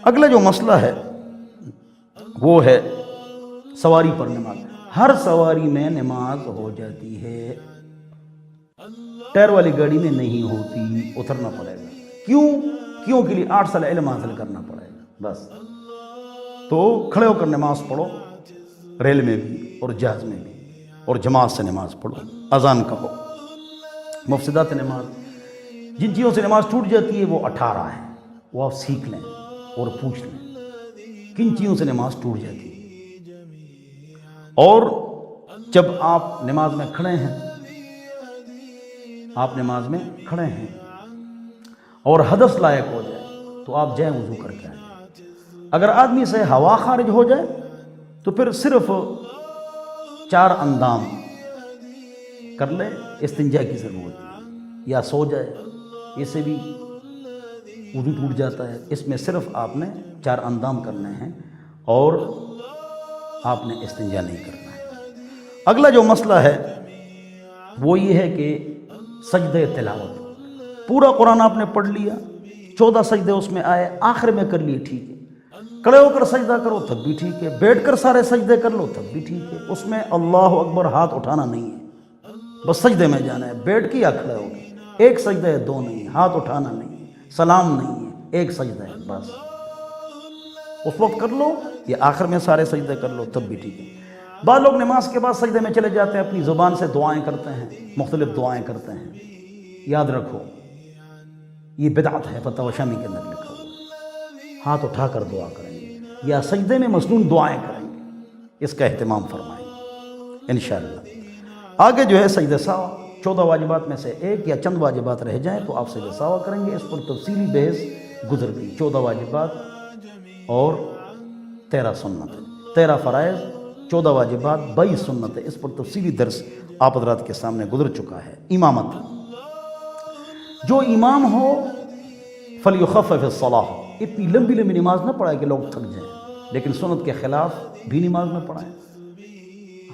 اگلا جو مسئلہ ہے وہ ہے سواری پر نماز. ہر سواری میں نماز ہو جاتی ہے، ٹائر والی گاڑی میں نہیں ہوتی، اترنا پڑے گا. کیوں کے لیے 8 سال علم حاصل کرنا پڑے گا بس. تو کھڑے ہو کر نماز پڑھو، ریل میں بھی اور جہاز میں بھی، اور جماعت سے نماز پڑھو، اذان کہو. مفسدات نماز، جن چیزوں سے نماز ٹوٹ جاتی ہے وہ 18 ہے، وہ آپ سیکھ لیں اور پوچھ لیں کن چیزوں سے نماز ٹوٹ جاتی ہے. اور جب آپ نماز میں کھڑے ہیں اور حدث لائق ہو جائے تو آپ جائیں وضو کر کے آئیں. اگر آدمی سے ہوا خارج ہو جائے تو پھر صرف 4 اندام کر لے، استنجا کی ضرورت نہیں، یا سو جائے، اس سے بھی وضو ٹوٹ جاتا ہے. اس میں صرف آپ نے 4 اندام کرنے ہیں اور آپ نے استنجا نہیں کرنا ہے. اگلا جو مسئلہ ہے وہ یہ ہے کہ سجدہ تلاوت. پورا قرآن آپ نے پڑھ لیا، 14 سجدے اس میں آئے، آخر میں کر لیے ٹھیک ہے. کھڑے ہو کر سجدہ کرو تب بھی ٹھیک ہے، بیٹھ کر سارے سجدے کر لو تب بھی ٹھیک ہے. اس میں اللہ اکبر ہاتھ اٹھانا نہیں ہے، بس سجدے میں جانا ہے. بیٹھ کے یا کھڑے ہو کے، ایک سجدہ ہے، 2 نہیں، ہاتھ اٹھانا نہیں ہے، سلام نہیں ہے، ایک سجدہ ہے بس. اس وقت کر لو یا آخر میں سارے سجدے کر لو تب بھی ٹھیک ہے. بعض لوگ نماز کے بعد سجدے میں چلے جاتے ہیں، اپنی زبان سے دعائیں کرتے ہیں، مختلف دعائیں کرتے ہیں. یاد رکھو یہ بدعت ہے، فتاوی شامی کے اندر لکھا ہوا ہے. ہاتھ اٹھا کر دعا کریں گے یا سجدے میں مسنون دعائیں کریں گے، اس کا اہتمام فرمائیں گے انشاءاللہ. آگے جو ہے سجدہ سہو، 14 واجبات میں سے ایک یا چند واجبات رہ جائیں تو آپ سجدہ سہو کریں گے. اس پر تفصیلی بحث گزر گئی. 14 واجبات اور 13 سنت، 13 فرائض، 14 واجبات، 22 سنت ہے. اس پر تفصیلی درس آپ حضرات کے سامنے گزر چکا ہے. امامت، جو امام ہو فلیخفف الصلاۃ، اتنی لمبی نماز نہ پڑھائے کہ لوگ تھک جائیں، لیکن سنت کے خلاف بھی نماز نہ پڑھائیں.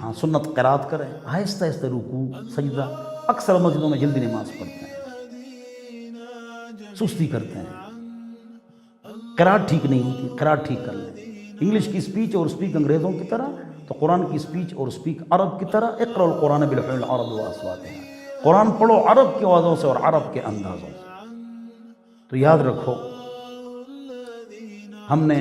ہاں سنت قرات کریں، آہستہ آہستہ رکوع سجدہ. اکثر مسجدوں میں جلدی نماز پڑھتے ہیں، سستی کرتے ہیں، قرات ٹھیک نہیں ہوتی، قرات ٹھیک کر لیں. انگلش کی سپیچ اور سپیک انگریزوں کی طرح تو قرآن کی سپیچ اور سپیک عرب کی طرح. اقرأ القرآن بلحون العرب واصواتها، قرآن پڑھو عرب کی آوازوں سے اور عرب کے اندازوں سے. تو یاد رکھو ہم نے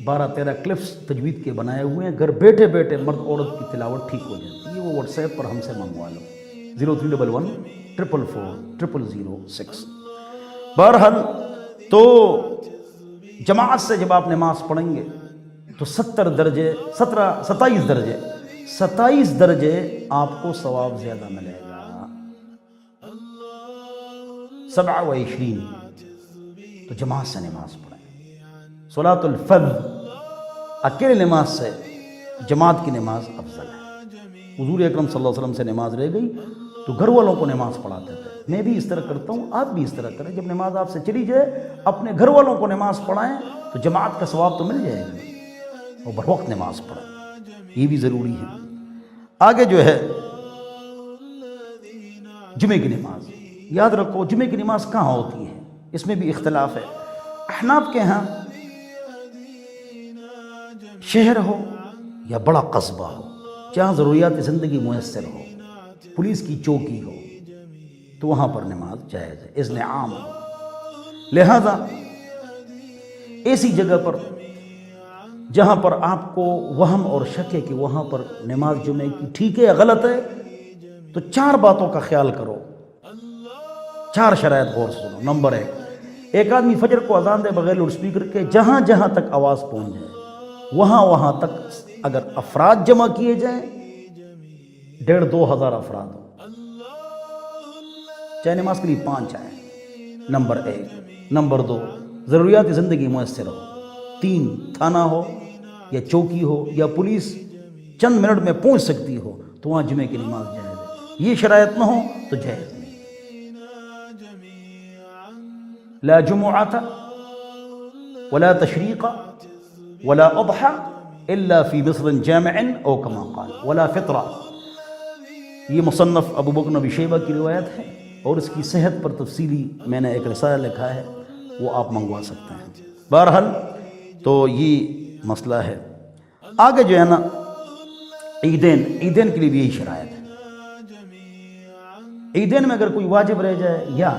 12-13 کلپس تجوید کے بنائے ہوئے ہیں، گھر بیٹھے بیٹھے مرد عورت کی تلاوت ٹھیک ہو جاتی ہے. وہ واٹس ایپ پر ہم سے منگوا لو، 0311 444 0006. بہرحال تو جماعت سے جب آپ نماز پڑھیں گے تو 27 درجے آپ کو ثواب زیادہ ملے گا. 27 تو جماعت سے نماز پڑھیں. صلاۃ الفرد اکیلے نماز سے جماعت کی نماز افضل ہے. حضور اکرم صلی اللہ علیہ وسلم سے نماز رہ گئی تو گھر والوں کو نماز پڑھاتے تھے. میں بھی اس طرح کرتا ہوں، آپ بھی اس طرح کریں. جب نماز آپ سے چلی جائے اپنے گھر والوں کو نماز پڑھائیں تو جماعت کا ثواب تو مل جائے گا، اور بروقت نماز پڑھیں، یہ بھی ضروری ہے. آگے جو ہے جمعے کی نماز، یاد رکھو جمعے کی نماز کہاں ہوتی ہے، اس میں بھی اختلاف ہے. احناف کے ہاں شہر ہو یا بڑا قصبہ ہو، جہاں ضروریات زندگی میسر ہو، پولیس کی چوکی ہو، تو وہاں پر نماز جائز ہے، اذن عام ہو. لہذا ایسی جگہ پر جہاں پر آپ کو وہم اور شک ہے کہ وہاں پر نماز جمعے کی ٹھیک ہے یا غلط ہے، تو 4 باتوں کا خیال کرو، 4 شرائط غور سے سنو. نمبر 1، ایک آدمی فجر کو اذان دے بغیر لاؤڈ اسپیکر کے، جہاں جہاں تک آواز پہنچ جائے وہاں تک اگر افراد جمع کیے جائیں 1,500-2 ہزار افراد ہو، چاہے نماز کے لیے 5 آئیں. نمبر 1. نمبر 2، ضروریات زندگی میسر ہو. 3، تھانہ ہو یا چوکی ہو یا پولیس چند منٹ میں پہنچ سکتی ہو تو وہاں جمعے کی نماز جائز ہے. یہ شرائط نہ ہو تو جائز نہیں. لا جمعۃ ولا تشریق ولا اضحى الا في مصر جامع او كما قال ولا فطرہ. یہ مصنف ابو بکر بن شیبہ کی روایت ہے اور اس کی صحت پر تفصیلی میں نے ایک رسالہ لکھا ہے، وہ آپ منگوا سکتے ہیں. بہرحال تو یہ مسئلہ ہے۔ آگے جو ہے نا عیدین کے لیے بھی یہی شرائط ہے۔ عیدین میں اگر کوئی واجب رہ جائے یا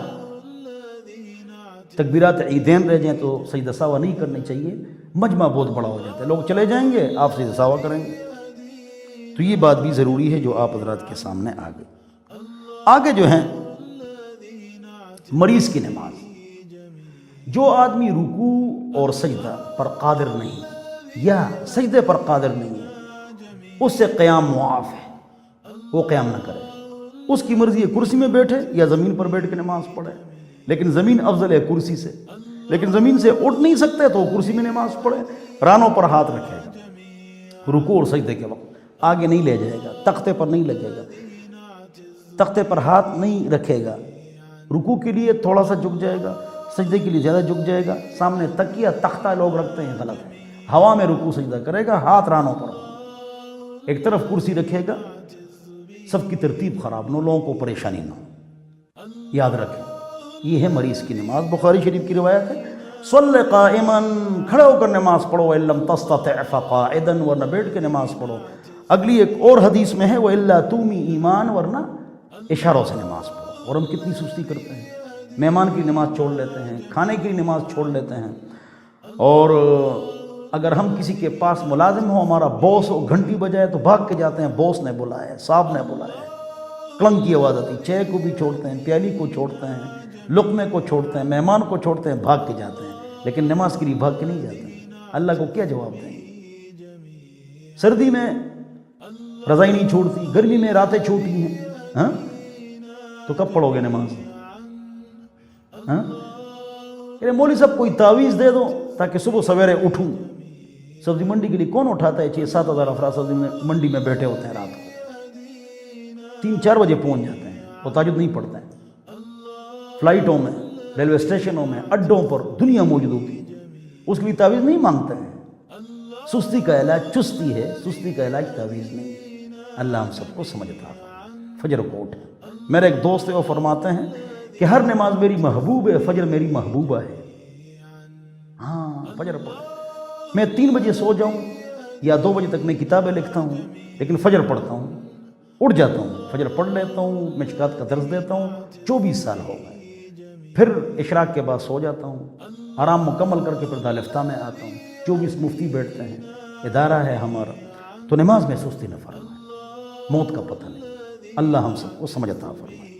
تکبیرات عیدین رہ جائیں تو سجدہ سہوا نہیں کرنی چاہیے، مجمع بہت بڑا ہو جاتا ہے، لوگ چلے جائیں گے، آپ سجدہ سہوا کریں گے، تو یہ بات بھی ضروری ہے جو آپ حضرات کے سامنے آگے جو ہیں مریض کی نماز۔ جو آدمی رکوع اور سجدہ پر قادر نہیں یا سجدے پر قادر نہیں ہے، اس سے قیام معاف ہے، وہ قیام نہ کرے، اس کی مرضی ہے کرسی میں بیٹھے یا زمین پر بیٹھ کے نماز پڑھے، لیکن زمین افضل ہے کرسی سے، لیکن زمین سے اٹھ نہیں سکتے تو کرسی میں نماز پڑھے، رانوں پر ہاتھ رکھے گا رکوع اور سجدے کے وقت، آگے نہیں لے جائے گا، تختے پر نہیں لگے گا، تختے پر ہاتھ نہیں رکھے گا، رکوع کے لیے تھوڑا سا جھک جائے گا، سجدے کے لیے زیادہ جھک جائے گا، سامنے تکیہ تختہ لوگ رکھتے ہیں، غلط ہے، ہوا میں رکوع سجدہ کرے گا، ہاتھ رانوں پر، ایک طرف کرسی رکھے گا، سب کی ترتیب خراب نہ ہو، لوگوں کو پریشانی نہ ہو، یاد رکھیں یہ ہے مریض کی نماز۔ بخاری شریف کی روایت ہے صلی قائما، کھڑے ہو کر نماز پڑھو، وَإِن لَّمْ تَسْتَطِعْ فَقَاعِدًا، ورنہ بیٹھ کے نماز پڑھو۔ اگلی ایک اور حدیث میں ہے وَإِلَّا تُومِي ایمان، ورنہ اشاروں سے نماز پڑھو۔ اور ہم کتنی سستی کرتے ہیں، مہمان کی نماز چھوڑ لیتے ہیں، کھانے کی نماز چھوڑ لیتے ہیں، اور اگر ہم کسی کے پاس ملازم ہو، ہمارا باس ہو، گھنٹی بجائے تو بھاگ کے جاتے ہیں، باس نے بلایا ہے، صاحب نے بلایا ہے، کلنگ کی آواز آتی، چائے کو بھی چھوڑتے ہیں، پیالی کو چھوڑتے ہیں، لقمے کو چھوڑتے ہیں، مہمان کو چھوڑتے ہیں، بھاگ کے جاتے ہیں، لیکن نماز کے لیے بھاگ کے نہیں جاتے ہیں۔ اللہ کو کیا جواب دیں گے؟ سردی میں رضائی نہیں چھوڑتی، گرمی میں راتیں چھوٹی ہیں، ہاں تو کب پڑھو گے نماز؟ ہاں مولوی صاحب کوئی تعویذ دے دو تاکہ صبح سویرے اٹھوں۔ سبزی منڈی کے لیے کون اٹھاتا ہے؟ 6-7 ہزار افراد سبزی منڈی میں بیٹھے ہوتے ہیں، رات کو 3-4 بجے پہنچ جاتے ہیں، وہ تہجد نہیں پڑھتے ہیں۔ فلائٹوں میں، ریلوے اسٹیشنوں میں، اڈوں پر دنیا موجود ہوتی ہے، اس کے لیے تعویذ نہیں مانگتے ہیں۔ سستی کا علاج چستی ہے، سستی کا علاج تعویذ نہیں۔ اللہ ہم سب کو سمجھتا ہے۔ فجر کو اٹھے، میرے ایک دوست ہے وہ فرماتے ہیں کہ ہر نماز میری محبوب ہے، فجر میری محبوبہ ہے۔ ہاں فجر پڑھ، میں 3 بجے سو جاؤں یا 2 بجے تک میں کتابیں لکھتا ہوں، لیکن فجر پڑھتا ہوں، اٹھ جاتا ہوں، فجر پڑھ لیتا ہوں، مشکات کا درس دیتا ہوں، 24 سال ہو گئے۔ پھر اشراق کے بعد سو جاتا ہوں، آرام مکمل کر کے پھر دارالفتہ میں آتا ہوں، 24 مفتی بیٹھتے ہیں، ادارہ ہے ہمارا، تو نماز میں سستی نہ فرمائے، موت کا پتہ نہیں۔ اللہ ہم سب کو سمجھ عطا فرمائے۔